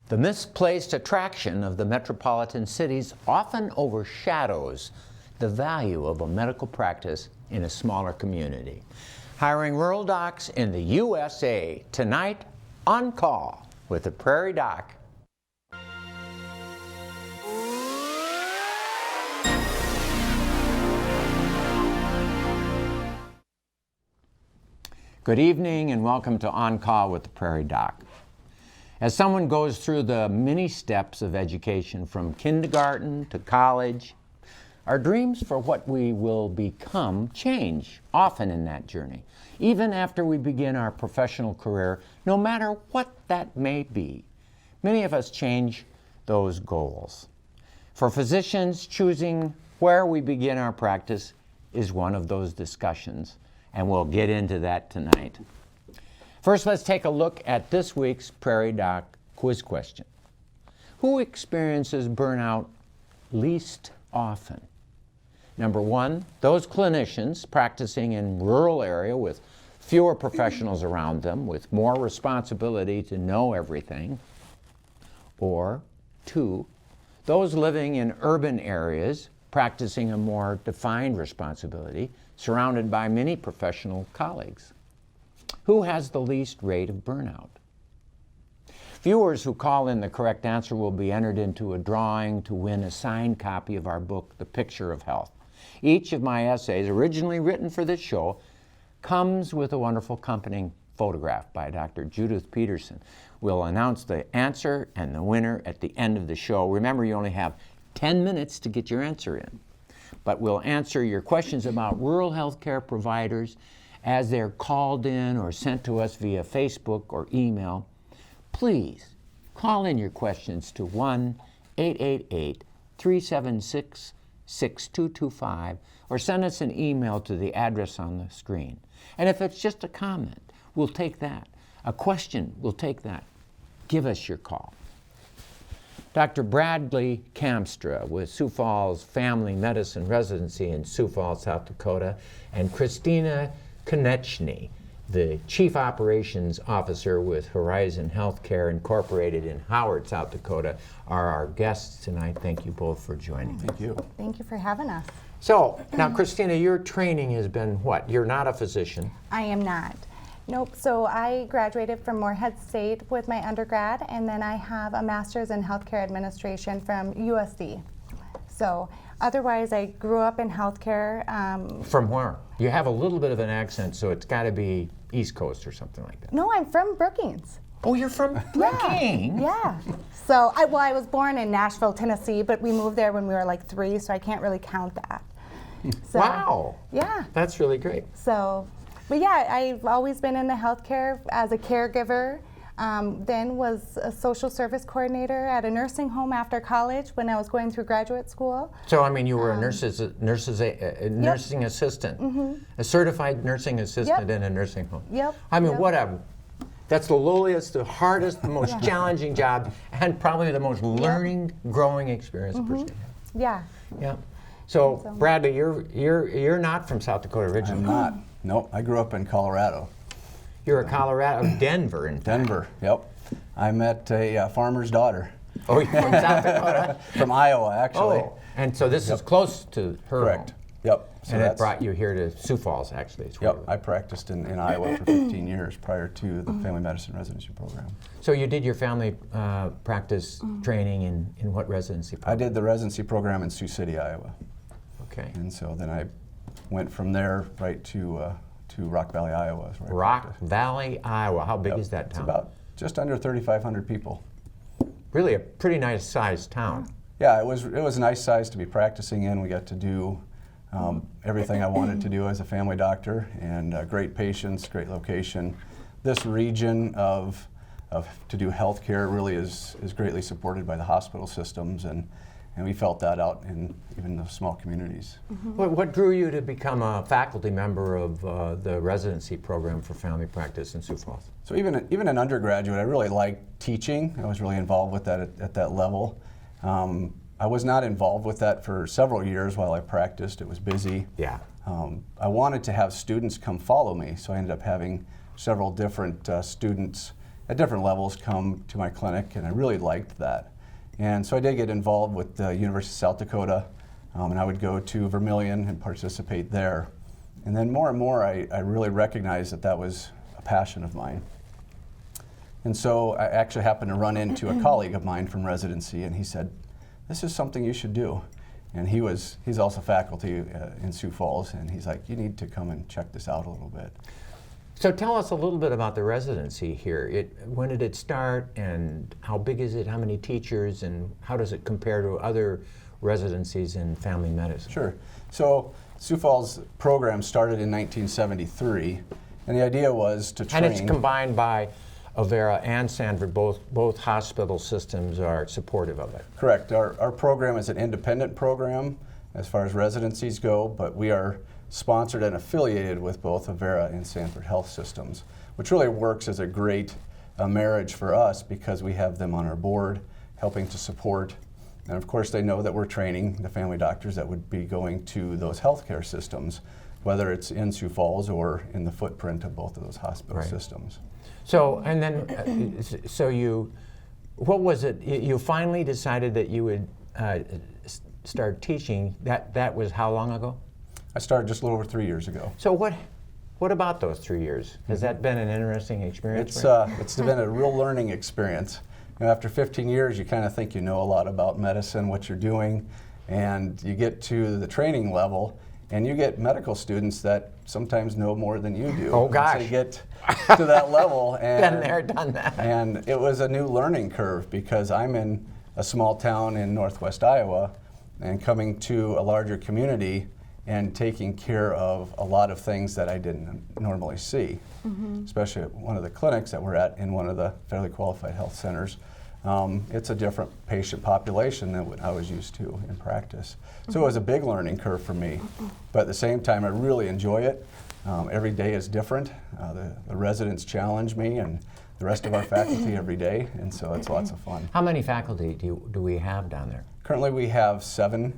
The misplaced attraction of the metropolitan cities often overshadows the value of a medical practice in a smaller community. Hiring rural docs in the USA tonight on Call with the Prairie Doc. Good evening and welcome to On Call with the Prairie Doc. As someone goes through the many steps of education from kindergarten to college, our dreams for what we will become change often in that journey, even after we begin our professional career, no matter what that may be. Many of us change those goals. For physicians, choosing where we begin our practice is one of those discussions, and we'll get into that tonight. First, let's take a look at this week's Prairie Doc quiz question. Who experiences burnout least often? Number one, those clinicians practicing in rural area with fewer professionals around them, with more responsibility to know everything. Or two, those living in urban areas practicing a more defined responsibility, surrounded by many professional colleagues. Who has the least rate of burnout? Viewers who call in the correct answer will be entered into a drawing to win a signed copy of our book, The Picture of Health. Each of my essays, originally written for this show, comes with a wonderful accompanying photograph by Dr. Judith Peterson. We'll announce the answer and the winner at the end of the show. Remember, you only have 10 minutes to get your answer in. But we'll answer your questions about rural health care providers as they're called in or sent to us via Facebook or email. Please call in your questions to 1-888-376-6225 or send us an email to the address on the screen. And if it's just a comment, we'll take that. A question, we'll take that. Give us your call. Dr. Bradley Kamstra with Sioux Falls Family Medicine Residency in Sioux Falls, South Dakota, and Christina Konechne, the Chief Operations Officer with Horizon Healthcare Incorporated in Howard, South Dakota, are our guests tonight. Thank you both for joining. Thank you. Thank you for having us. So, now Christina, your training has been what? You're not a physician. I am not. Nope. So I graduated from Morehead State with my undergrad, and then I have a master's in healthcare administration from U.S.A. So otherwise, I grew up in healthcare. From where? You have a little bit of an accent, so it's got to be East Coast or something like that. No, I'm from Brookings. Oh, you're from Brookings? Yeah. So I was born in Nashville, Tennessee, but we moved there when we were like 3, so I can't really count that. So, wow. Yeah. That's really great. So, but yeah, I've always been in the healthcare as a caregiver. Then was a social service coordinator at a nursing home after college when I was going through graduate school. So, I mean, you were a nursing assistant, a certified nursing assistant in a nursing home. Yep. I mean, whatever. That's the lowliest, the hardest, the most challenging job, and probably the most learning, growing experience a person has. Yeah. Yeah. So, Bradley, you're not from South Dakota originally. I'm not. Nope. I grew up in Colorado. You're a Colorado, Denver, in fact. Denver. Yep. I met a farmer's daughter. Oh, you're from South Dakota? From Iowa, actually. Oh, and so this is close to her Correct. home. Yep. So And it brought you here to Sioux Falls, actually. Yep. I practiced in Iowa for 15 years prior to the family medicine residency program. So you did your family practice training in what residency program? I did the residency program in Sioux City, Iowa. Okay. And so then I went from there right to Rock Valley, Iowa. is where I Rock practiced. Valley, Iowa. How big Yep. is that It's town? about just under 3,500 people. Really a pretty nice sized town. Yeah, it was a nice size to be practicing in. We got to do everything I wanted to do as a family doctor, and great patients, great location. This region of to do healthcare really is greatly supported by the hospital systems, and we felt that out in even the small communities. What drew you to become a faculty member of the residency program for family practice in Sioux Falls? So even an undergraduate, I really liked teaching. I was really involved with that at that level. I was not involved with that for several years while I practiced. It was busy. Yeah. I wanted to have students come follow me, so I ended up having several different students at different levels come to my clinic, and I really liked that. And so I did get involved with the University of South Dakota, and I would go to Vermilion and participate there. And then more and more, I really recognized that that was a passion of mine. And so I actually happened to run into a colleague of mine from Residency, and he said, "This is something you should do." And he's also faculty in Sioux Falls, and he's like, "You need to come and check this out a little bit." So tell us a little bit about the residency here. When did it start, and how big is it? How many teachers, and how does it compare to other residencies in family medicine? Sure. So Sioux Falls program started in 1973, and the idea was to train. And it's combined by Avera and Sanford. Both hospital systems are supportive of it. Correct. Our program is an independent program as far as residencies go, but we are sponsored and affiliated with both Avera and Sanford Health Systems, which really works as a great marriage for us because we have them on our board helping to support. And of course, they know that we're training the family doctors that would be going to those healthcare systems, whether it's in Sioux Falls or in the footprint of both of those hospital systems. So, and then, what was it? You finally decided that you would start teaching. That was how long ago? I started just a little over 3 years ago. So what about those 3 years? Has that been an interesting experience? It's been a real learning experience. You know, after 15 years, you kind of think you know a lot about medicine, what you're doing, and you get to the training level, and you get medical students that sometimes know more than you do. Oh gosh! So you get to that level, and been there, done that. And it was a new learning curve because I'm in a small town in northwest Iowa, and coming to a larger community and taking care of a lot of things that I didn't normally see, especially at one of the clinics that we're at in one of the federally qualified health centers. It's a different patient population than what I was used to in practice. So it was a big learning curve for me, but at the same time I really enjoy it. Every day is different. The residents challenge me and the rest of our faculty every day, and so it's lots of fun. How many faculty do we have down there? Currently we have 7.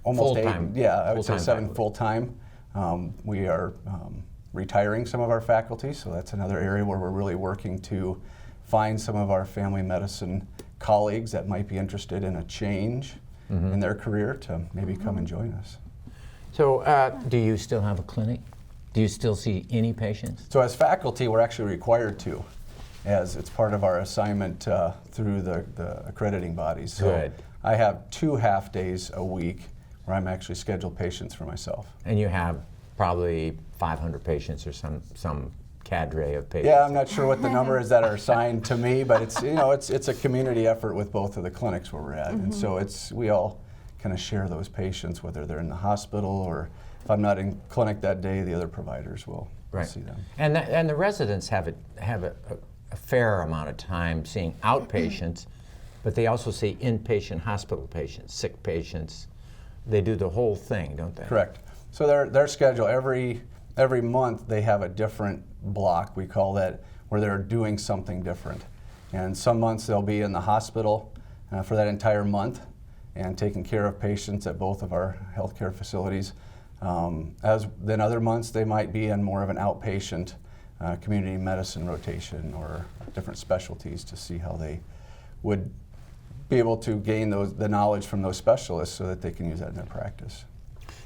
Almost full-time. 8, yeah, I would Full-time say 7 faculty. full-time. We are retiring some of our faculty, so that's another area where we're really working to find some of our family medicine colleagues that might be interested in a change in their career to maybe come and join us. So do you still have a clinic? Do you still see any patients? So as faculty, we're actually required to, as it's part of our assignment through the accrediting bodies. So Good. I have 2 half days a week where I'm actually scheduled patients for myself. And you have probably 500 patients or some cadre of patients. Yeah, I'm not sure what the number is that are assigned to me, but it's it's a community effort with both of the clinics where we're at, and so we all kind of share those patients, whether they're in the hospital or if I'm not in clinic that day, the other providers will see them. And the residents have a fair amount of time seeing outpatients, but they also see inpatient hospital patients, sick patients. They do the whole thing, don't they? Correct. So their schedule every month they have a different block, we call that, where they're doing something different. And some months they'll be in the hospital for that entire month and taking care of patients at both of our healthcare facilities. Then other months they might be in more of an outpatient community medicine rotation or different specialties to see how they would be able to gain the knowledge from those specialists so that they can use that in their practice.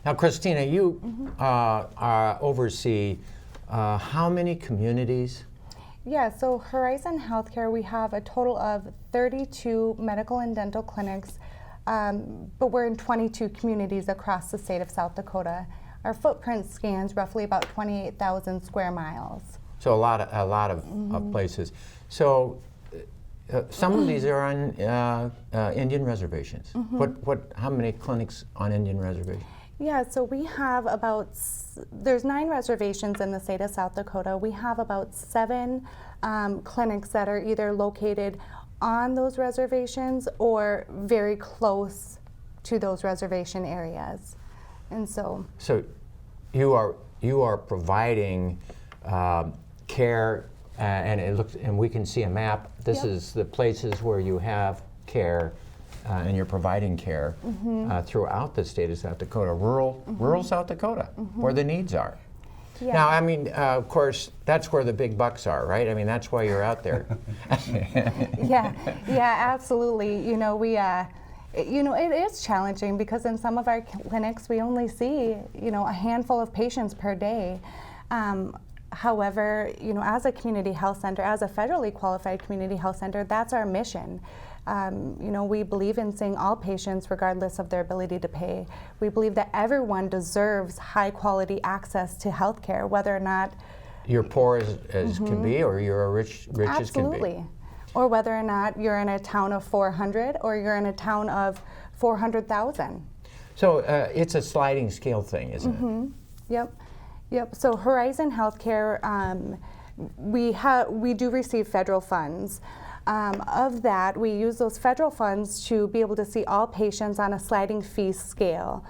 Now, Christina, you oversee how many communities? Yeah, so Horizon Healthcare, we have a total of 32 medical and dental clinics, but we're in 22 communities across the state of South Dakota. Our footprint scans roughly about 28,000 square miles. So a lot of places. So some of these are on Indian reservations. How many clinics on Indian reservations? Yeah, so we have there's 9 reservations in the state of South Dakota. We have about 7 clinics that are either located on those reservations or very close to those reservation areas. And so you are providing care, and we can see a map. This is the places where you have care, and you're providing care throughout the state of South Dakota, rural South Dakota, where the needs are. Yeah. Now, I mean, of course, that's where the big bucks are, right? I mean, that's why you're out there. Yeah, absolutely. It is challenging because in some of our clinics we only see, a handful of patients per day. However, as a community health center, as a federally qualified community health center, that's our mission. We believe in seeing all patients regardless of their ability to pay. We believe that everyone deserves high quality access to health care, whether or not you're poor as can be, or you're rich as can be. absolutely. Or whether or not you're in a town of 400 or you're in a town of 400,000. So it's a sliding scale thing, isn't it? Yep. So Horizon Healthcare, we do receive federal funds. Of that, we use those federal funds to be able to see all patients on a sliding fee scale.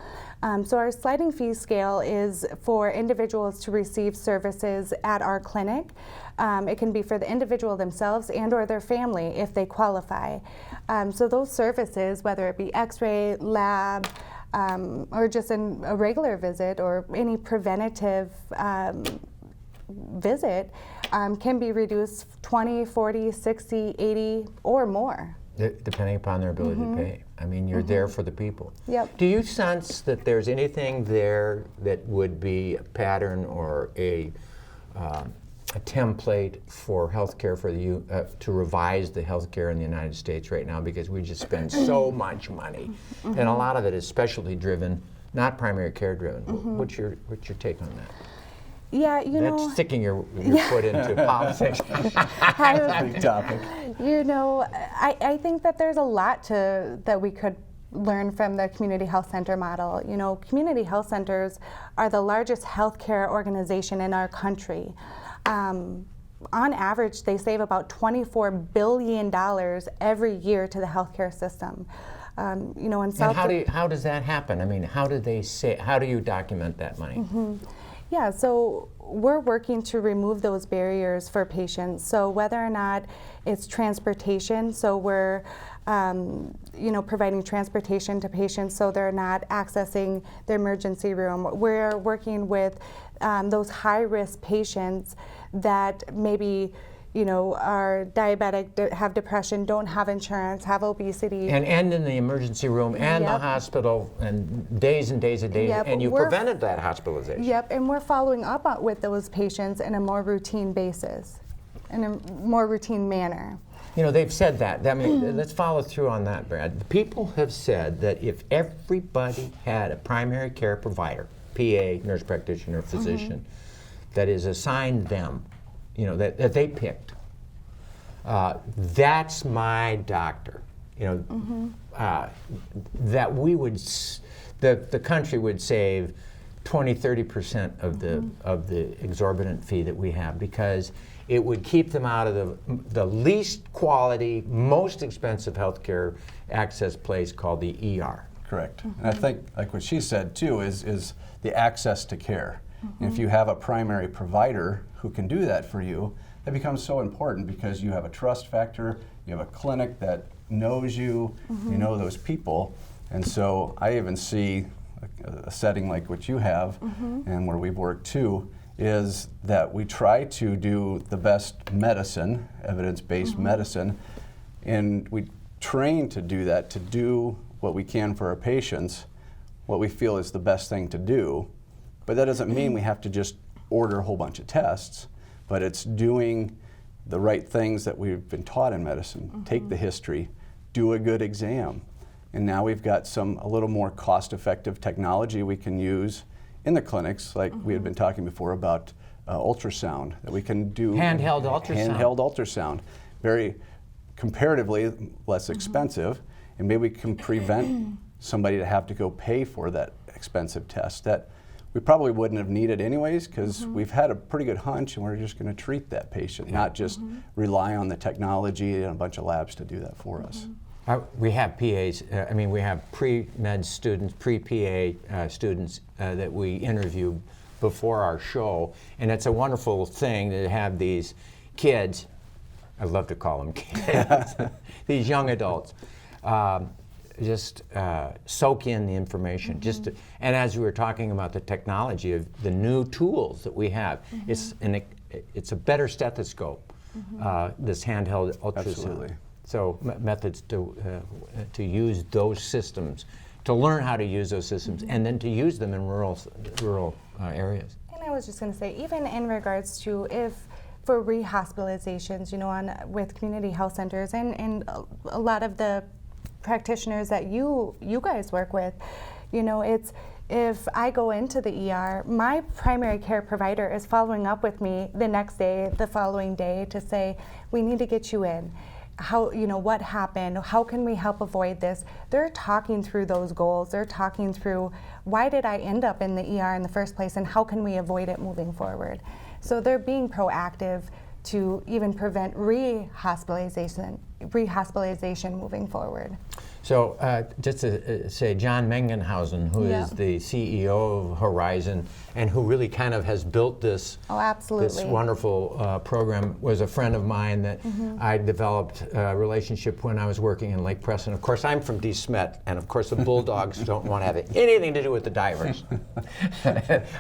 So our sliding fee scale is for individuals to receive services at our clinic. It can be for the individual themselves and or their family if they qualify. So those services, whether it be x-ray, lab, or just a regular visit or any preventative visit, can be reduced 20, 40, 60, 80, or more. Depending upon their ability to pay. I mean, you're there for the people. Yep. Do you sense that there's anything there that would be a pattern or a template for healthcare for to revise the healthcare in the United States right now? Because we just spend so much money, and a lot of it is specialty driven, not primary care driven. What's your take on that? Yeah, That's sticking your foot into politics. Big topic. I think that there's a lot that we could learn from the community health center model. Community health centers are the largest healthcare organization in our country. On average, they save about $24 billion every year to the healthcare system. In South And how does that happen? I mean, how do you document that money? Yeah, so we're working to remove those barriers for patients. So whether or not it's transportation, so we're providing transportation to patients so they're not accessing the emergency room. We're working with those high-risk patients that maybe are diabetic, have depression, don't have insurance, have obesity. And end in the emergency room and the hospital, and days and days, and you prevented that hospitalization. Yep, and we're following up with those patients in a more routine basis, in a more routine manner. They've said that. I mean, let's follow through on that, Brad. The people have said that if everybody had a primary care provider, PA, nurse practitioner, physician, that is assigned them, that they picked, that's my doctor. That we would, the country would save 20-30% of the exorbitant fee that we have, because it would keep them out of the least quality, most expensive healthcare access place called the ER. Correct. And I think, like what she said too, is the access to care. And if you have a primary provider who can do that for you, that becomes so important because you have a trust factor, you have a clinic that knows you, you know those people. And so I even see a setting like what you have and where we've worked too, is that we try to do the best medicine, evidence-based medicine, and we train to do that, to do what we can for our patients, what we feel is the best thing to do. But that doesn't mean we have to just order a whole bunch of tests, but it's doing the right things that we've been taught in medicine. Take the history, do a good exam. And now we've got a little more cost-effective technology we can use in the clinics, like we had been talking before about ultrasound, that we can do. Handheld ultrasound. Handheld ultrasound. Very comparatively less expensive, and maybe we can prevent somebody to have to go pay for that expensive test that we probably wouldn't have needed anyways, because we've had a pretty good hunch and we're just going to treat that patient, not just rely on the technology and a bunch of labs to do that for us. We have PAs, we have pre-med students, pre-PA students that we interview before our show, and it's a wonderful thing to have these kids, I love to call them kids, these young adults, soak in the information. And as we were talking about the technology of the new tools that we have, it's a better stethoscope, this handheld ultrasound. Absolutely. So methods to use those systems, to learn how to use those systems, and then to use them in rural areas. And I was just going to say, even in regards to for rehospitalizations, with community health centers and a lot of the practitioners that you guys work with, it's if I go into the ER, my primary care provider is following up with me the next day, the following day, to say, we need to get you in. How, what happened? How can we help avoid this? They're talking through those goals. They're talking through, why did I end up in the ER in the first place, and how can we avoid it moving forward? So they're being proactive to even prevent rehospitalization moving forward. So just to say, John Mengenhausen, who is the CEO of Horizon and who really kind of has built this, this wonderful program, was a friend of mine that I developed a relationship when I was working in Lake Preston. Of course, I'm from DeSmet, and of course the Bulldogs don't want to have anything to do with the divers.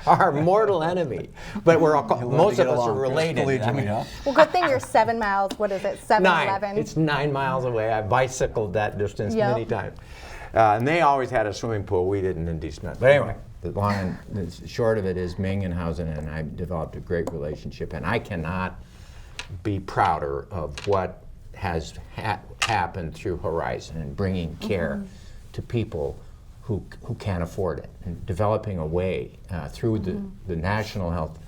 Our mortal enemy. But most of us are related. Well, good thing you're 7 miles, what is it, 7-Eleven? It's 9 miles away. I bicycled that distance many times. And they always had a swimming pool. We didn't in DeSmet. But anyway, the long and the short of it is Mengenhausen and I developed a great relationship, and I cannot be prouder of what has happened through Horizon and bringing care to people who can't afford it, and developing a way through the national health,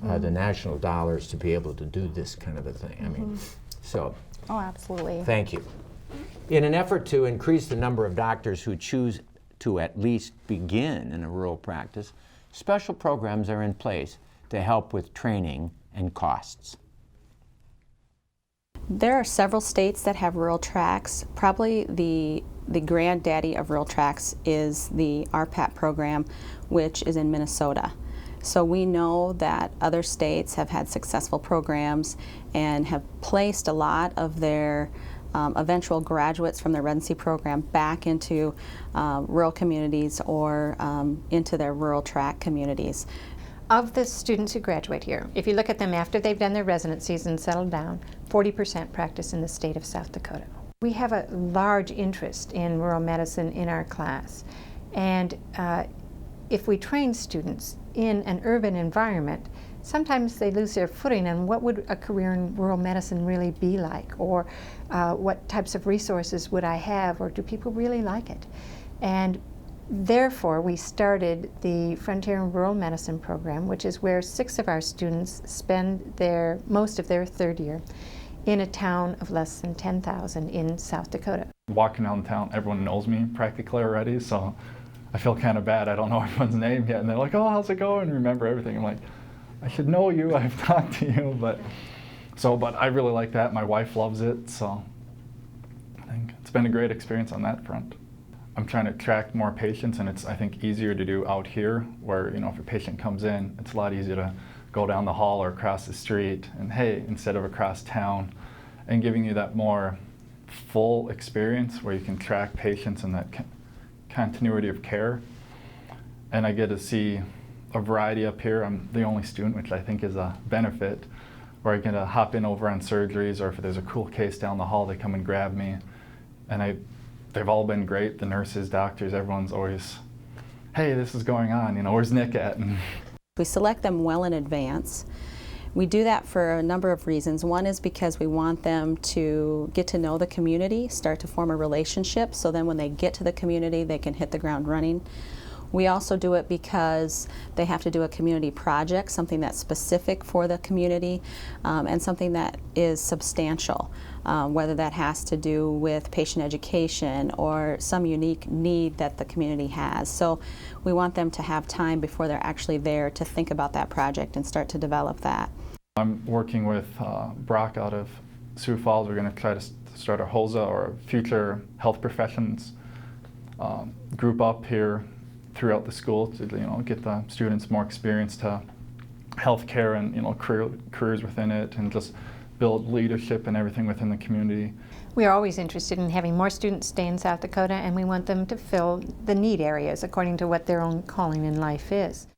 the national dollars, to be able to do this kind of a thing. I mean, so. Oh, absolutely. Thank you. In an effort to increase the number of doctors who choose to at least begin in a rural practice, special programs are in place to help with training and costs. There are several states that have rural tracks. Probably the granddaddy of rural tracks is the RPAT program, which is in Minnesota. So we know that other states have had successful programs and have placed a lot of their eventual graduates from their residency program back into rural communities or into their rural track communities. Of the students who graduate here, if you look at them after they've done their residencies and settled down, 40% practice in the state of South Dakota. We have a large interest in rural medicine in our class, and if we train students in an urban environment, sometimes they lose their footing on what would a career in rural medicine really be like, or what types of resources would I have, or do people really like it? And therefore, we started the Frontier in Rural Medicine program, which is where 6 of our students spend most of their third year in a town of less than 10,000 in South Dakota. Walking down town, everyone knows me practically already, so I feel kind of bad. I don't know everyone's name yet, and they're like, "Oh, how's it going?" and remember everything. I'm like, I should know you, I've talked to you, but I really like that. My wife loves it, so I think it's been a great experience on that front. I'm trying to attract more patients, and it's, I think, easier to do out here, where, if a patient comes in, it's a lot easier to go down the hall or across the street, and hey, instead of across town, and giving you that more full experience where you can track patients and that continuity of care. And I get to see a variety up here. I'm the only student, which I think is a benefit, where I get to hop in over on surgeries, or if there's a cool case down the hall, they come and grab me. And they've all been great. The nurses, doctors, everyone's always, "Hey, this is going on, where's Nick at?" And we select them well in advance. We do that for a number of reasons. One is because we want them to get to know the community, start to form a relationship, so then when they get to the community, they can hit the ground running. We also do it because they have to do a community project, something that's specific for the community, and something that is substantial, whether that has to do with patient education or some unique need that the community has. So we want them to have time before they're actually there to think about that project and start to develop that. I'm working with Brock out of Sioux Falls. We're going to try to start a HOSA, or a future health professions group up here throughout the school to get the students more experience to healthcare and careers within it, and just build leadership and everything within the community. We are always interested in having more students stay in South Dakota, and we want them to fill the need areas according to what their own calling in life is.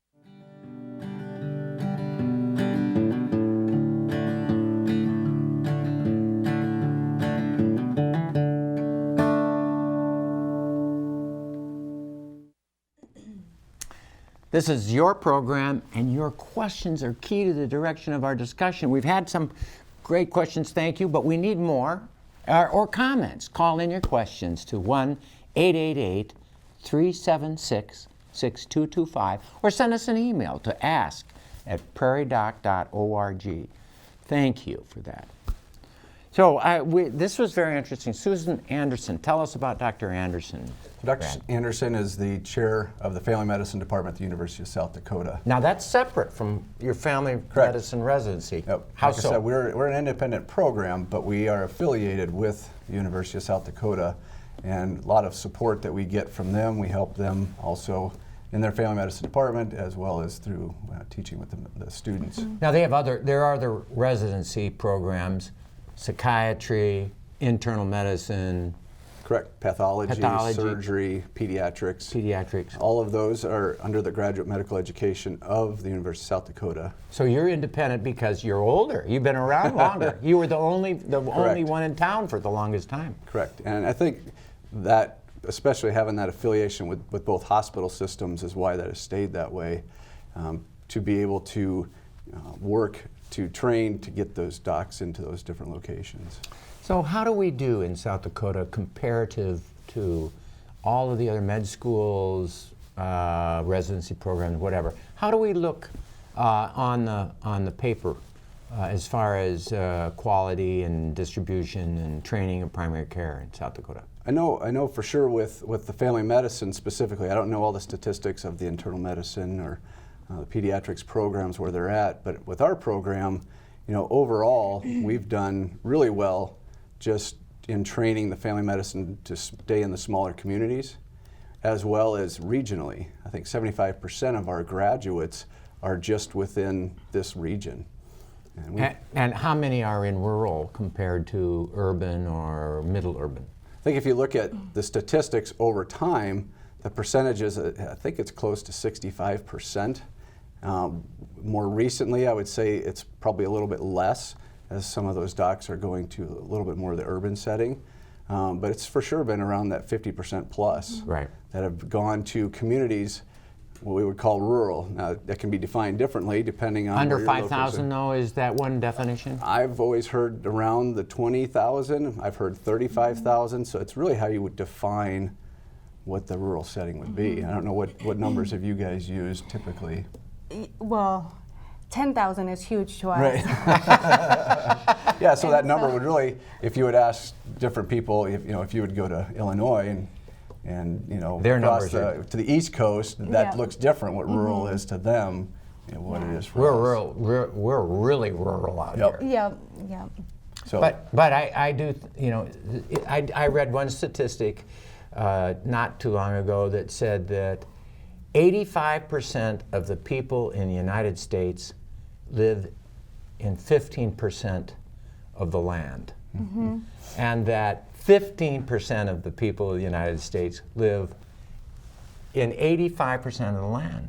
This is your program, and your questions are key to the direction of our discussion. We've had some great questions, thank you, but we need more, or comments. Call in your questions to 1-888-376-6225, or send us an email to ask@prairiedoc.org. Thank you for that. So this was very interesting. Susan Anderson, tell us about Dr. Anderson. Dr. Anderson is the chair of the Family Medicine Department at the University of South Dakota. Now that's separate from your family Correct. medicine residency. Yep. How like so? I said, we're an independent program, but we are affiliated with the University of South Dakota, and a lot of support that we get from them. We help them also in their family medicine department, as well as through teaching with the students. Now there are other residency programs, psychiatry, internal medicine, Correct. Pathology, surgery, pediatrics. All of those are under the graduate medical education of the University of South Dakota. So you're independent because you're older. You've been around longer. You were the only one in town for the longest time. Correct. And I think that, especially having that affiliation with both hospital systems, is why that has stayed that way, to be able to work to train to get those docs into those different locations. So how do we do in South Dakota comparative to all of the other med schools, residency programs, whatever? How do we look on the paper as far as quality and distribution and training of primary care in South Dakota? I know for sure with the family medicine specifically. I don't know all the statistics of the internal medicine or the pediatrics programs where they're at, but with our program, overall we've done really well just in training the family medicine to stay in the smaller communities, as well as regionally. I think 75% of our graduates are just within this region. And how many are in rural compared to urban or middle urban? I think if you look at the statistics over time, the percentages, I think it's close to 65%. More recently, I would say it's probably a little bit less, as some of those docs are going to a little bit more of the urban setting. But it's for sure been around that 50% plus Right. that have gone to communities, what we would call rural. Now, that can be defined differently depending on Under where you're 5,000 located. though, is that one definition? I've always heard around the 20,000. I've heard 35,000. So it's really how you would define what the rural setting would be. I don't know what numbers have you guys used typically. Well, 10,000 is huge to us. Right. Yeah, so that number would really, if you would ask different people, if you would go to Illinois and Their across numbers to the East Coast, that Yeah. looks different what rural is to them, what it is for We're us. rural. We're really rural out Yep. here. Yep, yep. So, But I do, I read one statistic not too long ago that said that 85% of the people in the United States live in 15% of the land. Mm-hmm. And that 15% of the people of the United States live in 85% of the land.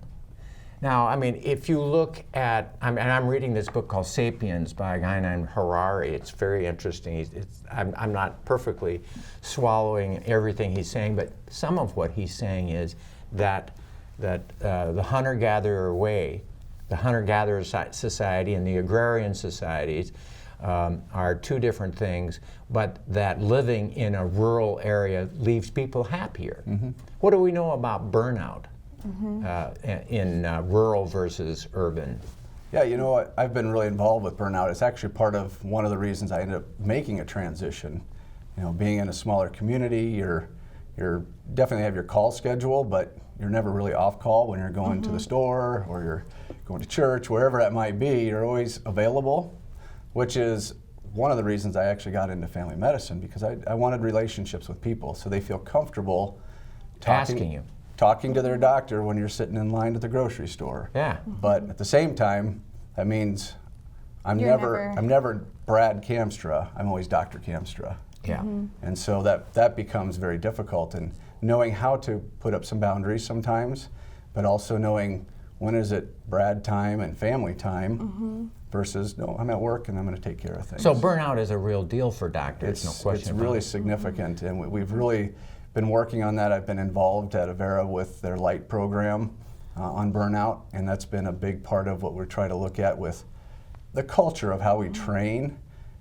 Now, I mean, if you look at, and I'm reading this book called Sapiens by a guy named Harari. It's very interesting. I'm not perfectly swallowing everything he's saying, but some of what he's saying is that the hunter-gatherer way, the hunter-gatherer society and the agrarian societies are two different things, but that living in a rural area leaves people happier. Mm-hmm. What do we know about burnout? In rural versus urban? yeah, you know what? I've been really involved with burnout. It's actually part of one of the reasons I ended up making a transition. Being in a smaller community, you're definitely have your call schedule, but you're never really off call when you're going to the store or you're going to church, wherever that might be. You're always available, which is one of the reasons I actually got into family medicine, because I wanted relationships with people so they feel comfortable talking to their doctor when you're sitting in line at the grocery store. Yeah. But at the same time, that means I'm You're never Brad Kamstra. I'm always Dr. Kamstra. Yeah. And so that becomes very difficult, and knowing how to put up some boundaries sometimes, but also knowing when is it Brad time and family time versus, no, I'm at work and I'm going to take care of things. So burnout is a real deal for doctors, no question It's about really it. significant, and we've really been working on that. I've been involved at Avera with their light program on burnout, and that's been a big part of what we're trying to look at with the culture of how we train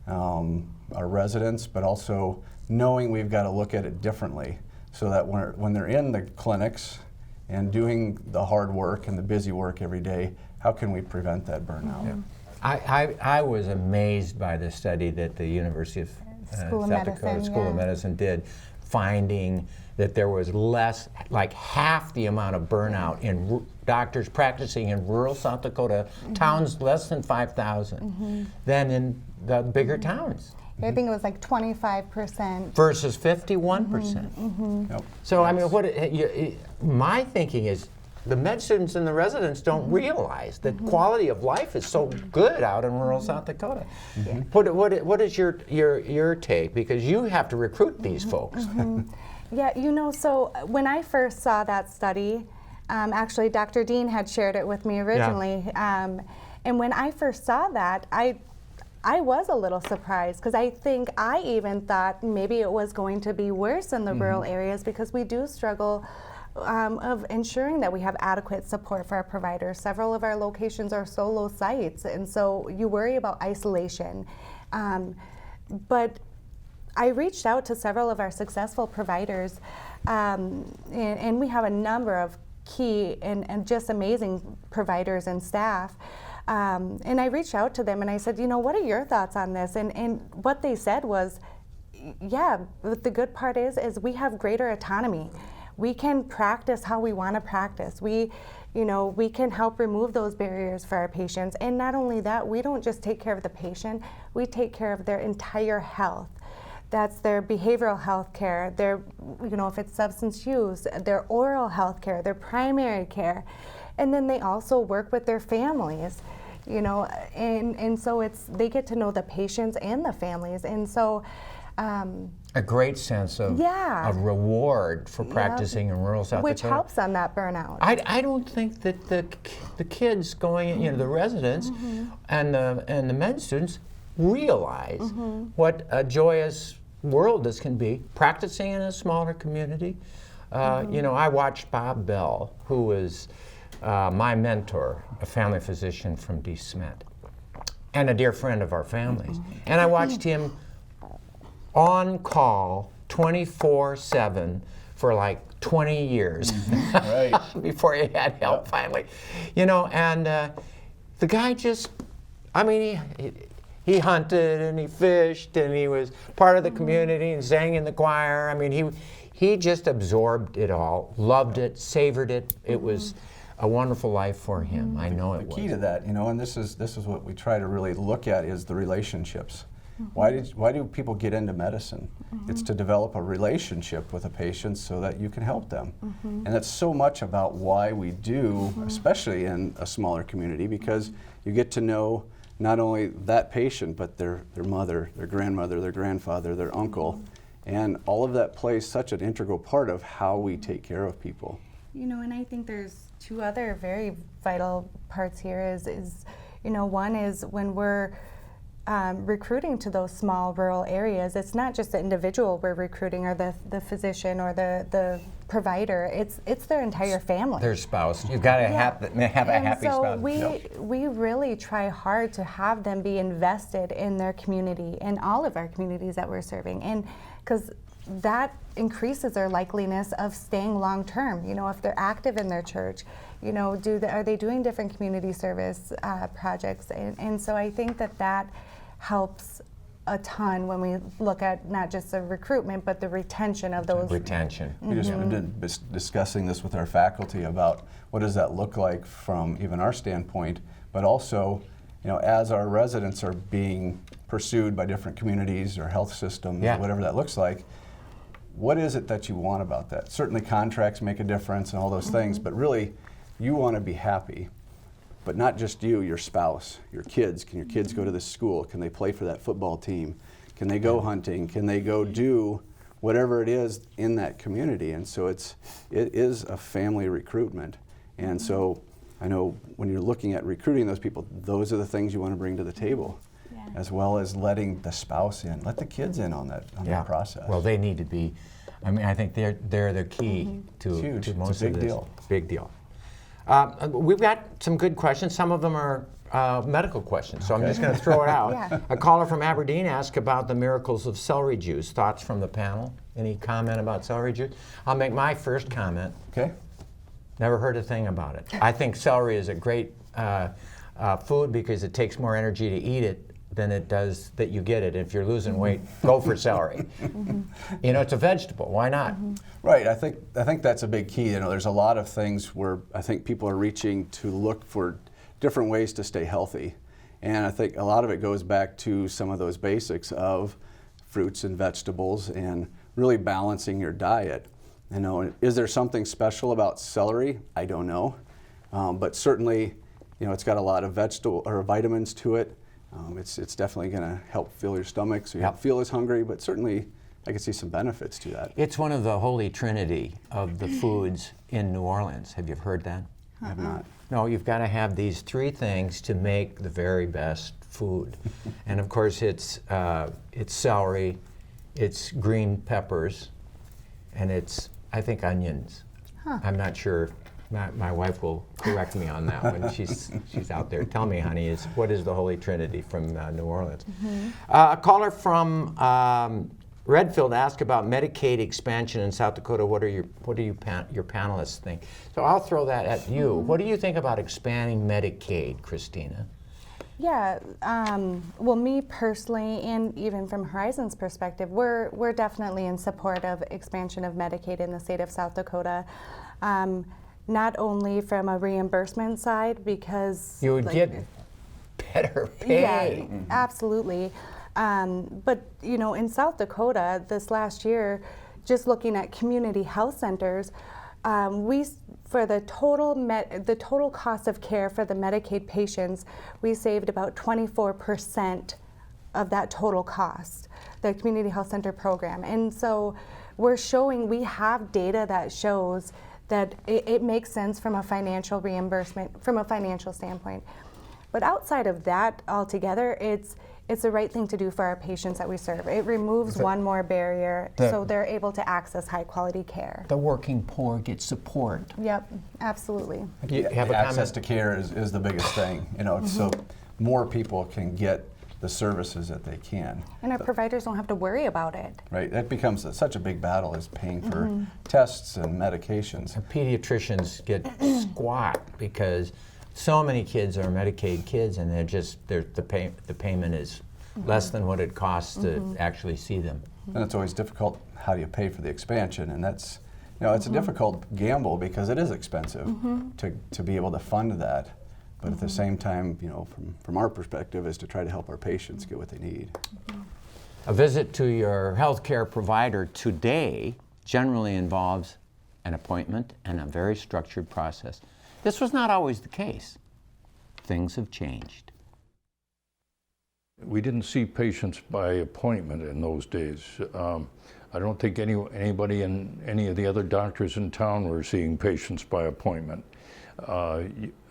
our residents, but also knowing we've got to look at it differently so that when they're in the clinics and doing the hard work and the busy work every day, how can we prevent that burnout? I was amazed by the study that the University of School of South Dakota Medicine, School of yeah. Medicine did, finding that there was less, like half the amount of burnout in doctors practicing in rural South Dakota, towns less than 5,000, than in the bigger towns. I think it was like 25%. Versus 51%. Yep. So I mean, my thinking is, the med students and the residents don't realize that quality of life is so good out in rural South Dakota. What is your take? Because you have to recruit these folks. Yeah, so when I first saw that study, actually Dr. Dean had shared it with me originally, and when I first saw that, I was a little surprised, because I think I even thought maybe it was going to be worse in the rural areas, because we do struggle of ensuring that we have adequate support for our providers. Several of our locations are solo sites, and so you worry about isolation. But I reached out to several of our successful providers, and we have a number of key and just amazing providers and staff. And I reached out to them and I said, what are your thoughts on this? And what they said was, yeah, but the good part is we have greater autonomy. We can practice how we want to practice. We can help remove those barriers for our patients. And not only that, we don't just take care of the patient, we take care of their entire health. That's their behavioral health care, their, if it's substance use, their oral health care, their primary care. And then they also work with their families, and so they get to know the patients and the families. And so A great sense of reward for practicing in rural South which Dakota. helps on that burnout. I don't think that the kids going, the residents and the med students realize what a joyous world this can be, practicing in a smaller community. I watched Bob Bell, who was my mentor, a family physician from De Smet, and a dear friend of our families. And I watched him on call 24/7 for like 20 years before he had help finally. And the guy just, he hunted and he fished and he was part of the community and sang in the choir. He just absorbed it all, loved it, savored it. It was a wonderful life for him. I know it was. The key to that, and this is what we try to really look at, is the relationships. Why do people get into medicine? It's to develop a relationship with a patient so that you can help them. And that's so much about why we do, especially in a smaller community, because you get to know not only that patient, but their mother, their grandmother, their grandfather, their uncle. And all of that plays such an integral part of how we take care of people. And I think there's two other very vital parts here is one is when we're recruiting to those small rural areas, it's not just the individual we're recruiting or the physician or the provider, it's their entire family. Their spouse. You've got to have a happy spouse. We really try hard to have them be invested in their community, in all of our communities that we're serving, and because that increases their likeliness of staying long term. If they're active in their church, are they doing different community service projects? And so I think that helps a ton when we look at not just the recruitment, but the retention of those. Retention. We just been discussing this with our faculty about what does that look like from even our standpoint, but also, as our residents are being pursued by different communities or health systems, whatever that looks like, what is it that you want about that? Certainly contracts make a difference and all those things, but really you want to be happy. But not just you, your spouse, your kids. Can your kids go to this school? Can they play for that football team? Can they go hunting? Can they go do whatever it is in that community? And so it is a family recruitment. And so I know when you're looking at recruiting those people, those are the things you want to bring to the table, as well as letting the spouse in, let the kids in on that process. Well, they need to be. I mean, I think they're the key to most of this. Deal. Big deal. We've got some good questions. Some of them are medical questions, so I'm just going to throw it out. Yeah. A caller from Aberdeen asked about the miracles of celery juice. Thoughts from the panel? Any comment about celery juice? I'll make my first comment. Okay. Never heard a thing about it. I think celery is a great food because it takes more energy to eat it than it does that you get it. If you're losing weight, go for celery. You know, it's a vegetable. Why not? Right. I think that's a big key. You know, there's a lot of things where I think people are reaching to look for different ways to stay healthy, and I think a lot of it goes back to some of those basics of fruits and vegetables and really balancing your diet. You know, is there something special about celery? I don't know, but certainly, you know, it's got a lot of vegetable or vitamins to it. It's definitely going to help fill your stomach so you don't feel as hungry, but certainly I can see some benefits to that. It's one of the holy trinity of the foods in New Orleans. Have you heard that? I have not. No, you've got to have these three things to make the very best food. And of course it's celery, it's green peppers, and it's, I think, onions. I'm not sure. My wife will correct me on that when she's out there. Tell me, honey, what is the Holy Trinity from New Orleans? A caller from Redfield asked about Medicaid expansion in South Dakota. What do your panelists think? So I'll throw that at you. What do you think about expanding Medicaid, Christina? Yeah, well, me personally, and even from Horizon's perspective, we're definitely in support of expansion of Medicaid in the state of South Dakota. Not only from a reimbursement side, because You would get better pay. yeah, absolutely. But you know, in South Dakota this last year, just looking at community health centers, for the total cost of care for the Medicaid patients, we saved about 24% of that total cost, the community health center program. And so we have data that shows that it makes sense from a financial reimbursement, from a financial standpoint. But outside of that altogether, it's the right thing to do for our patients that we serve. It removes one more barrier so they're able to access high quality care. The working poor get support. Yep, absolutely. You have a Access comment? to care is the biggest thing. You know, so more people can get the services that they can. And our providers don't have to worry about it. Right, that becomes such a big battle, is paying for tests and medications. Pediatricians get squat because so many kids are Medicaid kids, and the payment is less than what it costs to actually see them. And it's always difficult. How do you pay for the expansion? And that's, you know, it's a difficult gamble because it is expensive to be able to fund that. But at the same time, you know, from our perspective, is to try to help our patients get what they need. A visit to your healthcare provider today generally involves an appointment and a very structured process. This was not always the case. Things have changed. We didn't see patients by appointment in those days. I don't think anybody and any of the other doctors in town were seeing patients by appointment.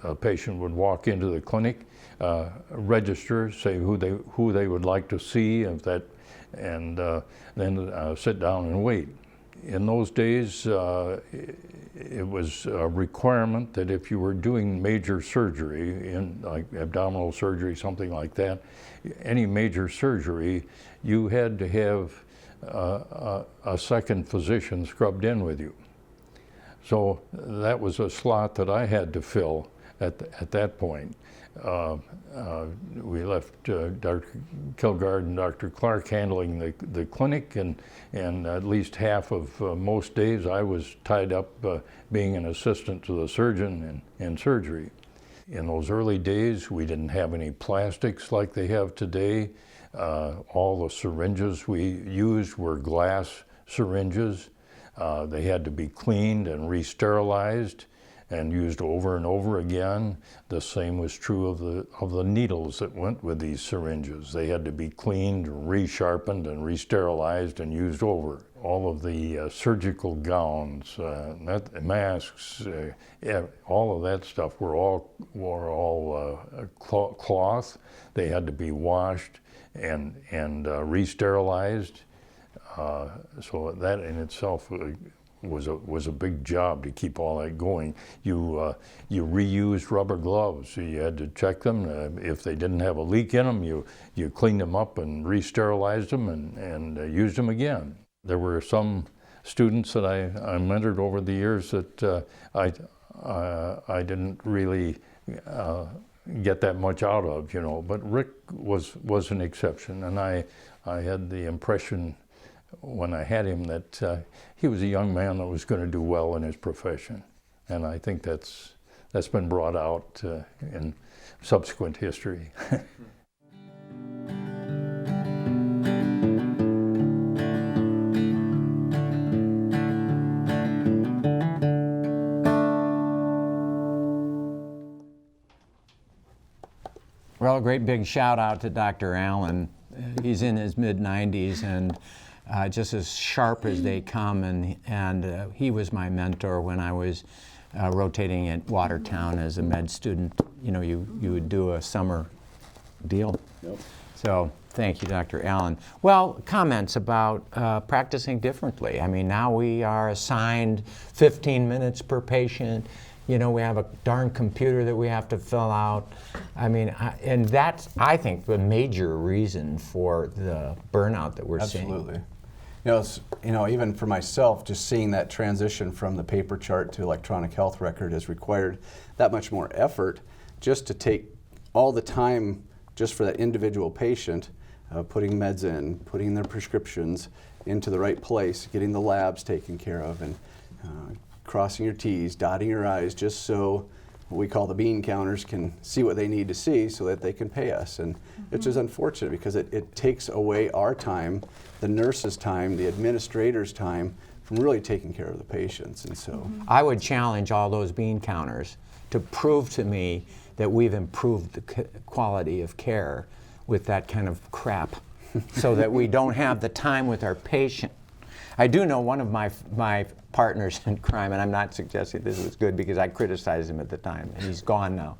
A patient would walk into the clinic, register, say who they would like to see, and then sit down and wait. In those days, it was a requirement that if you were doing major surgery, like abdominal surgery, something like that, any major surgery, you had to have a second physician scrubbed in with you. So that was a slot that I had to fill at that point. We left Dr. Kilgard and Dr. Clark handling the clinic, and at least half of most days I was tied up being an assistant to the surgeon in surgery. In those early days, we didn't have any plastics like they have today. All the syringes we used were glass syringes. They had to be cleaned and re-sterilized. and used over and over again. The same was true of the needles that went with these syringes. They had to be cleaned, resharpened, and re-sterilized and used over. All of the surgical gowns, masks, all of that stuff were all cloth. They had to be washed and re-sterilized. So that in itself was a big job to keep all that going. You reused rubber gloves, so you had to check them. If they didn't have a leak in them, you cleaned them up and re-sterilized them and used them again. There were some students that I mentored over the years that I didn't really get that much out of, you know. But Rick was an exception, and I had the impression when I had him that he was a young man that was going to do well in his profession, and I think that's been brought out in subsequent history. Well, a great big shout out to Dr. Allen. He's in his mid-90s and just as sharp as they come, and he was my mentor when I was rotating at Watertown as a med student. You know, you would do a summer deal. Yep. So thank you, Dr. Allen. Well, comments about practicing differently. I mean, now we are assigned 15 minutes per patient. You know, we have a darn computer that we have to fill out. I mean, and that's, I think, the major reason for the burnout that we're seeing. Absolutely. You know, even for myself, just seeing that transition from the paper chart to electronic health record has required that much more effort just to take all the time just for that individual patient, putting meds in, putting their prescriptions into the right place, getting the labs taken care of, and crossing your T's, dotting your I's, just so what we call the bean counters can see what they need to see so that they can pay us. And it's just unfortunate because it takes away our time, the nurse's time, the administrator's time from really taking care of the patients. And so I would challenge all those bean counters to prove to me that we've improved the quality of care with that kind of crap so that we don't have the time with our patient. I do know one of my partners in crime, and I'm not suggesting this was good because I criticized him at the time, and he's gone now.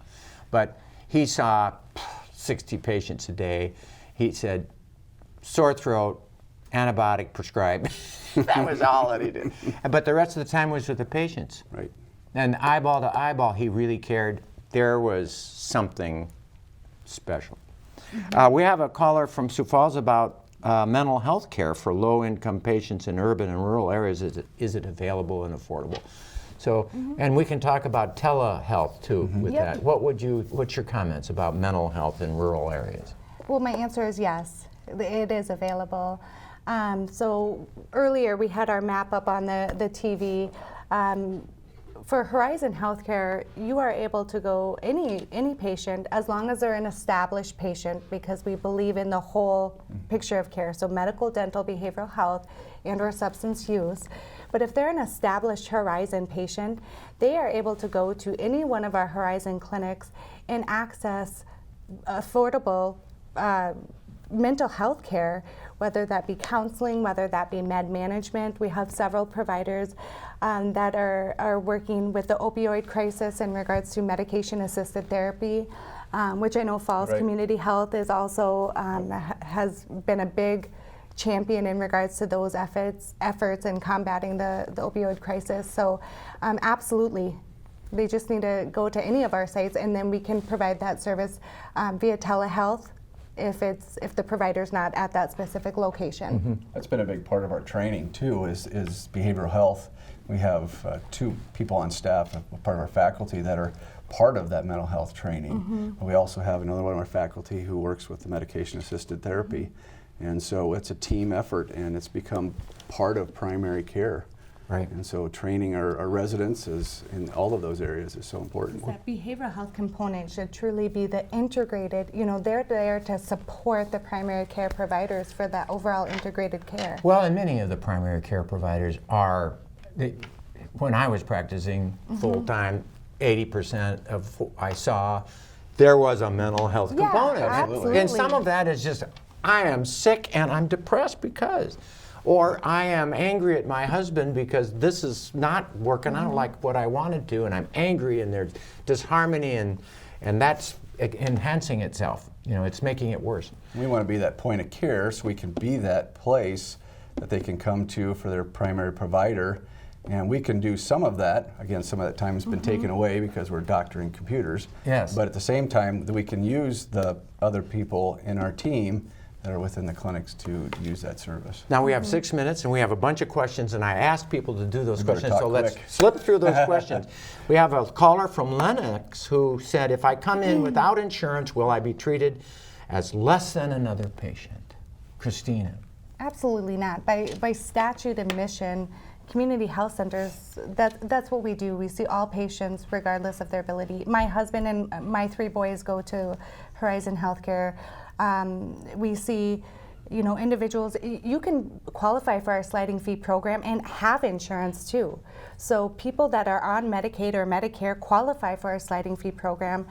But he saw 60 patients a day. He said, sore throat, antibiotic prescribed. That was all that he did. But the rest of the time was with the patients. right. And eyeball to eyeball, he really cared. There was something special. We have a caller from Sioux Falls about mental health care for low-income patients in urban and rural areas. Is it available and affordable? So, and we can talk about telehealth too with that. What's your comments about mental health in rural areas? Well, my answer is yes, it is available. So earlier we had our map up on the TV. For Horizon Healthcare, you are able to go any patient as long as they're an established patient, because we believe in the whole picture of care, so medical, dental, behavioral health, and or substance use. But if they're an established Horizon patient, they are able to go to any one of our Horizon clinics and access affordable mental health care, whether that be counseling, whether that be med management. We have several providers that are working with the opioid crisis in regards to medication-assisted therapy, which I know Falls Right. Community Health is also has been a big champion in regards to those efforts in combating the opioid crisis. So absolutely, they just need to go to any of our sites, and then we can provide that service via telehealth if the provider's not at that specific location. That's been a big part of our training too, is behavioral health. We have 2 people on staff, part of our faculty, that are part of that mental health training. We also have another one of our faculty who works with the medication-assisted therapy. And so it's a team effort, and it's become part of primary care. Right. And so training our residents in all of those areas is so important. That behavioral health component should truly be the integrated, they're there to support the primary care providers for that overall integrated care. Well, and many of the primary care providers are, when I was practicing full-time, 80% of who I saw, there was a mental health Yeah, component. absolutely. And some of that is just, I am sick and I'm depressed because, or I am angry at my husband because this is not working out like what I wanted to, and I'm angry, and there's disharmony, and that's enhancing itself. You know, it's making it worse. We want to be that point of care so we can be that place that they can come to for their primary provider. And we can do some of that. Again, some of that time has been taken away because we're doctoring computers. Yes. But at the same time, we can use the other people in our team that are within the clinics to use that service. Now we have 6 minutes and we have a bunch of questions, and I ask people to do those You better questions, talk so let's quick. slip through those questions. We have a caller from Lennox who said, if I come in without insurance, will I be treated as less than another patient? Christina. Absolutely not. By statute and mission, community health centers, that's what we do. We see all patients regardless of their ability. My husband and my 3 boys go to Horizon Healthcare. We see, you know, individuals, you can qualify for our sliding fee program and have insurance too. So people that are on Medicaid or Medicare qualify for our sliding fee program.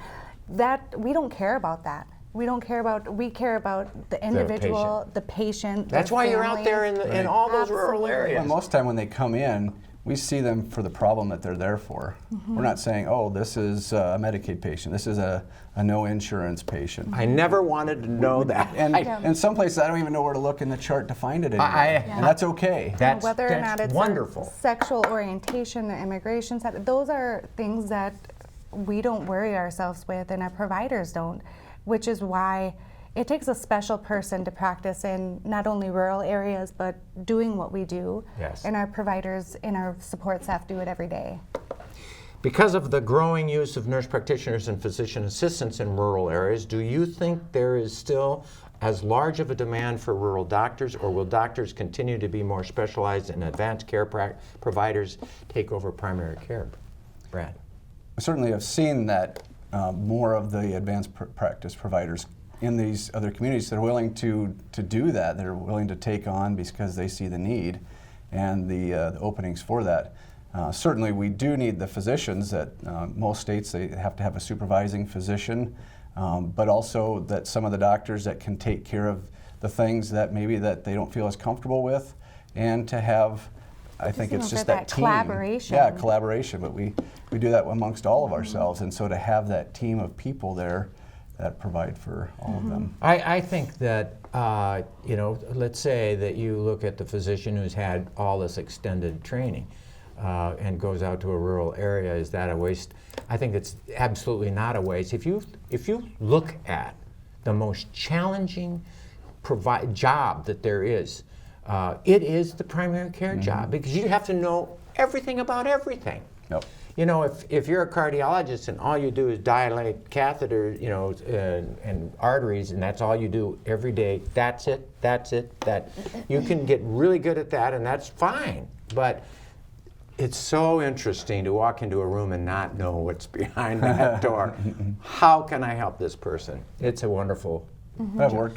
That we don't care about that. We care about the individual, the patient. That's their why you're out there in all those rural Absolutely. areas. Well, most of the time when they come in, we see them for the problem that they're there for. We're not saying, oh, this is a Medicaid patient, this is a no insurance patient. I never wanted to know that. And in some places, I don't even know where to look in the chart to find it anymore. And that's okay. That's, Whether or not that's it's wonderful. sexual orientation, immigration status, those are things that we don't worry ourselves with, and our providers don't, which is why it takes a special person to practice in not only rural areas, but doing what we do. Yes. And our providers and our support staff do it every day. Because of the growing use of nurse practitioners and physician assistants in rural areas, do you think there is still as large of a demand for rural doctors, or will doctors continue to be more specialized and advanced care providers take over primary care? Brad. I certainly have seen that more of the advanced practice providers in these other communities that are willing to do that, that are willing to take on because they see the need and the openings for that. Certainly we do need the physicians that most states, they have to have a supervising physician, but also that some of the doctors that can take care of the things that maybe that they don't feel as comfortable with, and to have, I think it's just that team. Collaboration. Yeah, collaboration, but we do that amongst all of ourselves, and so to have that team of people there that provide for all of them. I think that, you know, let's say that you look at the physician who's had all this extended training and goes out to a rural area. Is that a waste? I think it's absolutely not a waste. If you look at the most challenging job that there is, it is the primary care job, because you have to know everything about everything. Yep. You know, if you're a cardiologist and all you do is dilate catheters, you know, and arteries, and that's all you do every day, that's it. That you can get really good at that, and that's fine. But it's so interesting to walk into a room and not know what's behind that door. How can I help this person? It's a wonderful.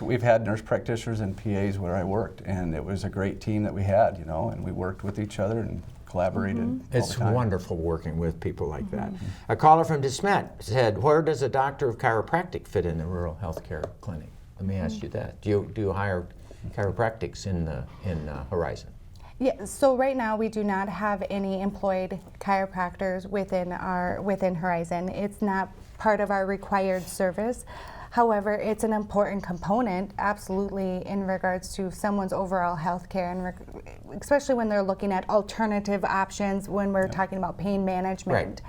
We've had nurse practitioners and PAs where I worked, and it was a great team that we had, you know, and we worked with each other and collaborated all It's the time. wonderful working with people like that. A caller from DeSmet said, where does a doctor of chiropractic fit in the rural healthcare clinic? Let me ask you that. Do you hire chiropractics in Horizon? Yeah, so right now we do not have any employed chiropractors within Horizon. It's not part of our required service. However, it's an important component, absolutely, in regards to someone's overall health care, and especially when they're looking at alternative options when we're talking about pain management.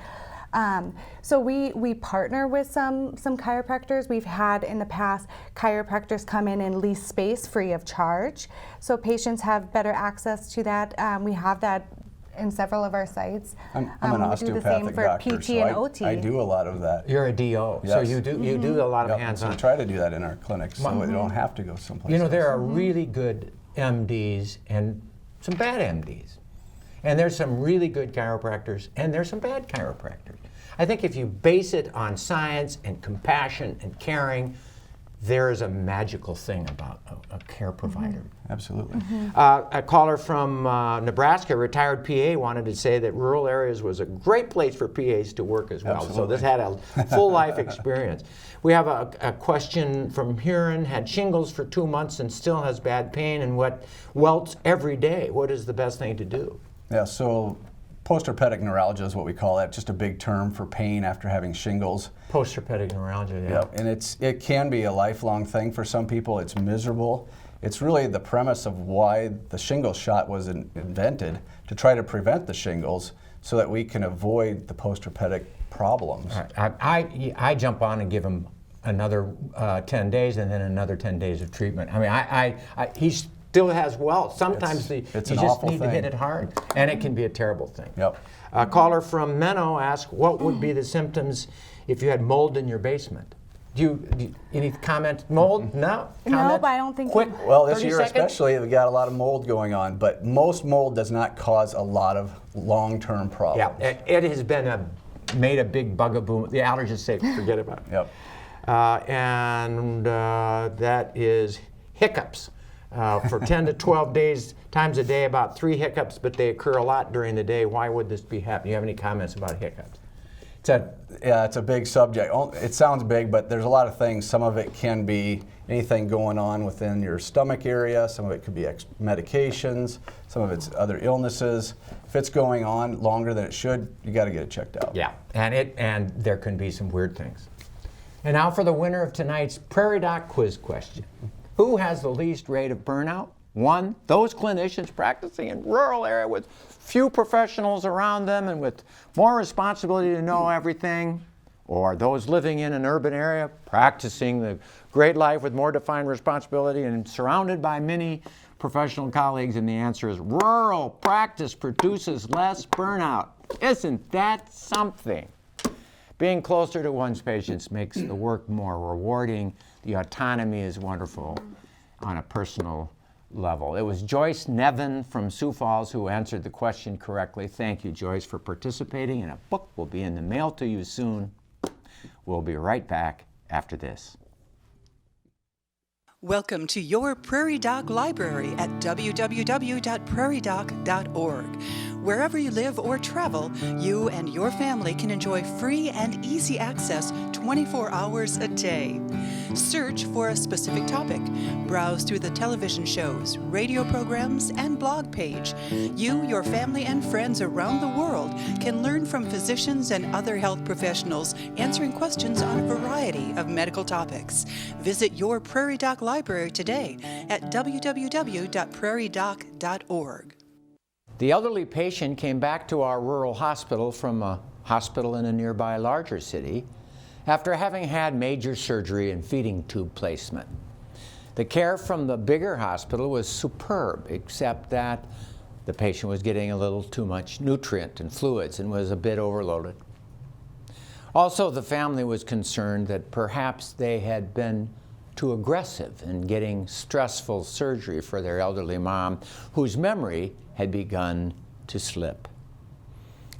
So we partner with some chiropractors. We've had in the past chiropractors come in and lease space free of charge, so patients have better access to that. We have that in several of our sites. I'm an we osteopathic do the same for doctor, PT so and OT. I do a lot of that. You're a DO, so Yes. you do a lot of Yep, hands-on. so we try to do that in our clinics, so we don't have to go someplace You know, there else. are really good MDs and some bad MDs. And there's some really good chiropractors, and there's some bad chiropractors. I think if you base it on science and compassion and caring, there is a magical thing about a care provider. Absolutely. A caller from Nebraska, retired PA, wanted to say that rural areas was a great place for PAs to work as well. So this had a full life experience. We have a question from Huron, had shingles for 2 months and still has bad pain and welts every day. What is the best thing to do? Yeah, so post-herpetic neuralgia is what we call that, just a big term for pain after having shingles. Post-herpetic neuralgia, yeah. Yep, and it can be a lifelong thing for some people. It's miserable. It's really the premise of why the shingles shot was invented, to try to prevent the shingles so that we can avoid the post-herpetic problems. I jump on and give him another 10 days and then another 10 days of treatment. I mean, he still has welts. Sometimes you just need to hit it hard, and it can be a terrible thing. Yep. A caller from Menno asked, what would be the symptoms if you had mold in your basement? Any comment? Mold? No? Nope, I don't think. Quick. Well, this 30 year seconds? especially, we got a lot of mold going on, but most mold does not cause a lot of long-term problems. Yeah, it has been made a big bugaboo. The allergists say forget about it. Yep. That is hiccups. For 10 to 12 times a day, about 3 hiccups, but they occur a lot during the day. Why would this be happening? Do you have any comments about hiccups? It's a big subject. It sounds big, but there's a lot of things. Some of it can be anything going on within your stomach area. Some of it could be medications. Some of it's other illnesses. If it's going on longer than it should, you got to get it checked out. Yeah, and there can be some weird things. And now for the winner of tonight's Prairie Doc quiz question. Who has the least rate of burnout? 1, those clinicians practicing in rural area with few professionals around them and with more responsibility to know everything, or those living in an urban area practicing the great life with more defined responsibility and surrounded by many professional colleagues? And the answer is rural practice produces less burnout. Isn't that something? Being closer to one's patients makes the work more rewarding. The autonomy is wonderful on a personal level. It was Joyce Nevin from Sioux Falls who answered the question correctly. Thank you, Joyce, for participating, and a book will be in the mail to you soon. We'll be right back after this. Welcome to your Prairie Doc Library at www.prairiedoc.org. Wherever you live or travel, you and your family can enjoy free and easy access 24 hours a day. Search for a specific topic. Browse through the television shows, radio programs, and blog page. You, your family, and friends around the world can learn from physicians and other health professionals answering questions on a variety of medical topics. Visit your Prairie Doc Library today at www.prairiedoc.org. The elderly patient came back to our rural hospital from a hospital in a nearby larger city after having had major surgery and feeding tube placement. The care from the bigger hospital was superb, except that the patient was getting a little too much nutrient and fluids and was a bit overloaded. Also, the family was concerned that perhaps they had been too aggressive in getting stressful surgery for their elderly mom, whose memory had begun to slip.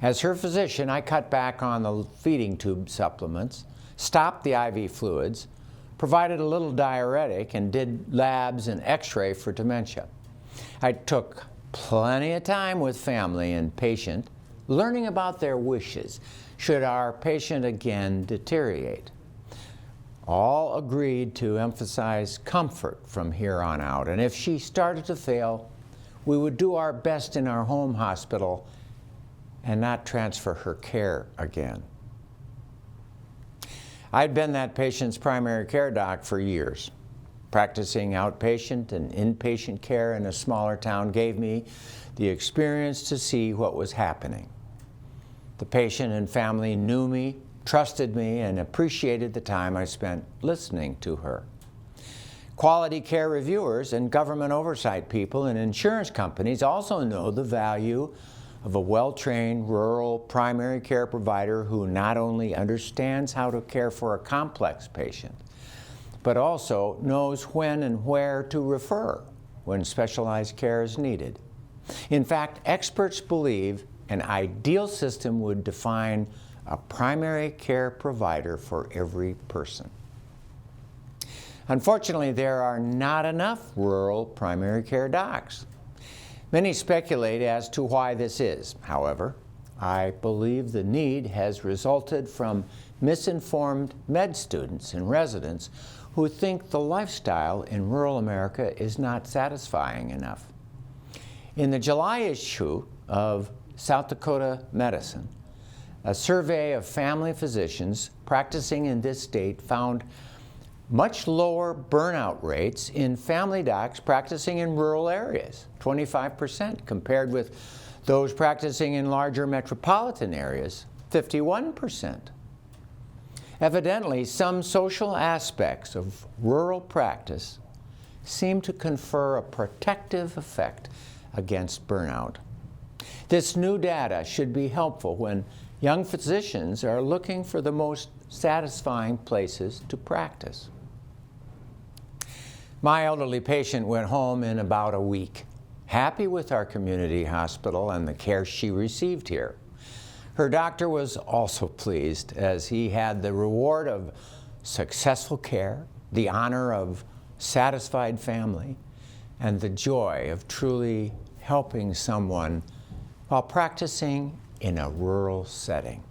As her physician, I cut back on the feeding tube supplements, stopped the IV fluids, provided a little diuretic, and did labs and x-ray for dementia. I took plenty of time with family and patient, learning about their wishes should our patient again deteriorate. All agreed to emphasize comfort from here on out, and if she started to fail, we would do our best in our home hospital and not transfer her care again. I'd been that patient's primary care doc for years. Practicing outpatient and inpatient care in a smaller town gave me the experience to see what was happening. The patient and family knew me, trusted me, and appreciated the time I spent listening to her. Quality care reviewers and government oversight people and insurance companies also know the value of a well-trained rural primary care provider who not only understands how to care for a complex patient, but also knows when and where to refer when specialized care is needed. In fact, experts believe an ideal system would define a primary care provider for every person. Unfortunately, there are not enough rural primary care docs. Many speculate as to why this is. However, I believe the need has resulted from misinformed med students and residents who think the lifestyle in rural America is not satisfying enough. In the July issue of South Dakota Medicine, a survey of family physicians practicing in this state found much lower burnout rates in family docs practicing in rural areas, 25%, compared with those practicing in larger metropolitan areas, 51%. Evidently, some social aspects of rural practice seem to confer a protective effect against burnout. This new data should be helpful when young physicians are looking for the most satisfying places to practice. My elderly patient went home in about a week, happy with our community hospital and the care she received here. Her doctor was also pleased, as he had the reward of successful care, the honor of satisfied family, and the joy of truly helping someone while practicing in a rural setting.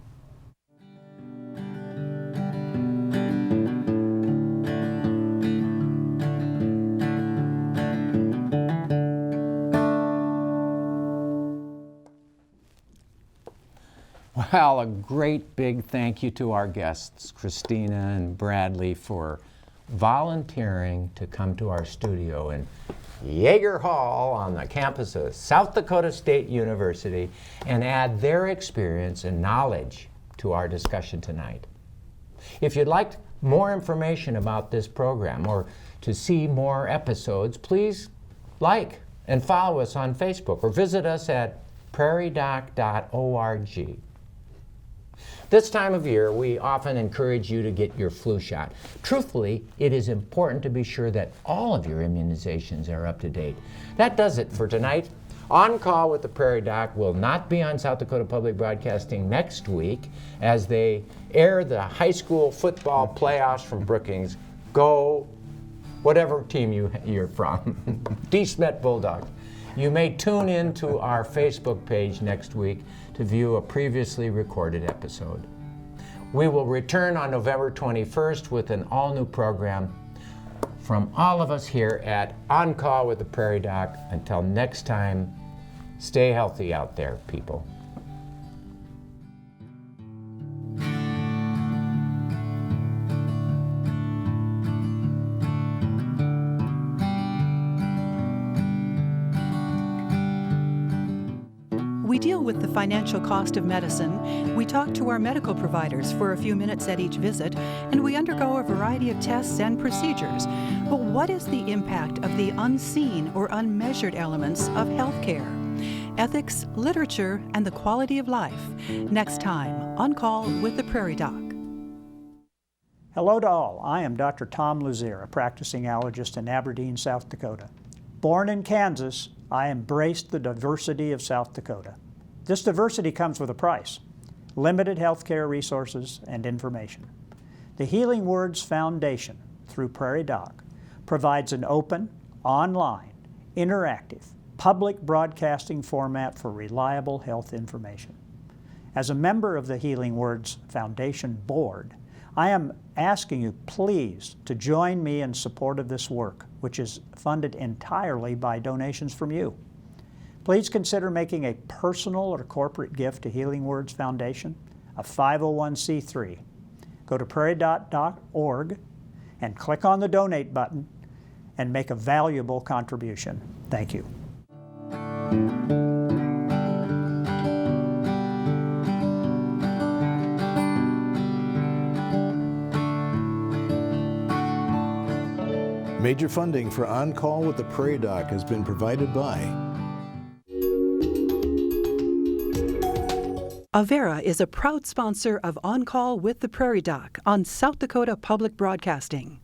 Well, a great big thank you to our guests, Christina and Bradley, for volunteering to come to our studio in Yeager Hall on the campus of South Dakota State University and add their experience and knowledge to our discussion tonight. If you'd like more information about this program or to see more episodes, please like and follow us on Facebook or visit us at prairiedoc.org. This time of year, we often encourage you to get your flu shot. Truthfully, it is important to be sure that all of your immunizations are up to date. That does it for tonight. On Call with the Prairie Doc will not be on South Dakota Public Broadcasting next week as they air the high school football playoffs from Brookings. Go whatever team you're from. D-Smet Bulldogs. You may tune in to our Facebook page next week to view a previously recorded episode. We will return on November 21st with an all-new program. From all of us here at On Call with the Prairie Doc, until next time, stay healthy out there, people. We deal with the financial cost of medicine, we talk to our medical providers for a few minutes at each visit, and we undergo a variety of tests and procedures. But what is the impact of the unseen or unmeasured elements of healthcare? Ethics, literature, and the quality of life. Next time, On Call with the Prairie Doc. Hello to all. I am Dr. Tom Luzier, a practicing allergist in Aberdeen, South Dakota. Born in Kansas, I embraced the diversity of South Dakota. This diversity comes with a price: limited healthcare resources and information. The Healing Words Foundation, through Prairie Doc, provides an open, online, interactive, public broadcasting format for reliable health information. As a member of the Healing Words Foundation Board, I am asking you please to join me in support of this work, which is funded entirely by donations from you. Please consider making a personal or corporate gift to Healing Words Foundation, a 501c3. Go to prairiedoc.org and click on the donate button and make a valuable contribution. Thank you. Major funding for On Call with the Prairie Doc has been provided by Avera is a proud sponsor of On Call with the Prairie Doc on South Dakota Public Broadcasting.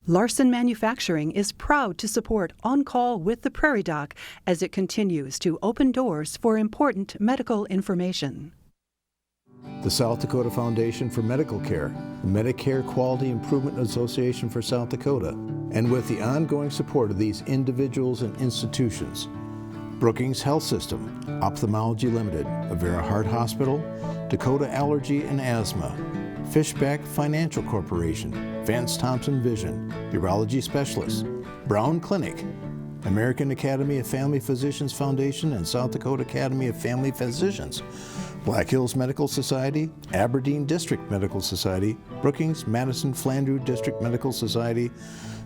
Larson Manufacturing is proud to support On Call with the Prairie Doc as it continues to open doors for important medical information. the South Dakota Foundation for Medical Care, the Medicare Quality Improvement Association for South Dakota, and with the ongoing support of these individuals and institutions, Brookings Health System, Ophthalmology Limited, Avera Heart Hospital, Dakota Allergy and Asthma, Fishback Financial Corporation, Vance Thompson Vision, Urology Specialists, Brown Clinic, American Academy of Family Physicians Foundation and South Dakota Academy of Family Physicians, Black Hills Medical Society, Aberdeen District Medical Society, Brookings Madison Flandreau District Medical Society,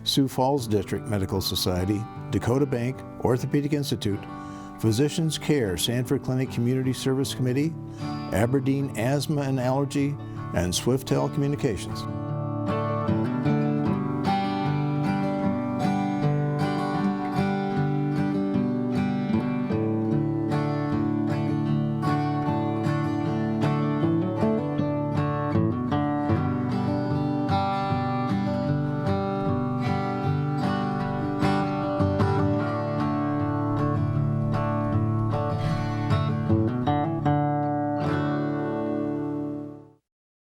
Sioux Falls District Medical Society, Dakota Bank, Orthopedic Institute, Physicians Care Sanford Clinic Community Service Committee, Aberdeen Asthma and Allergy, and Swiftel Communications.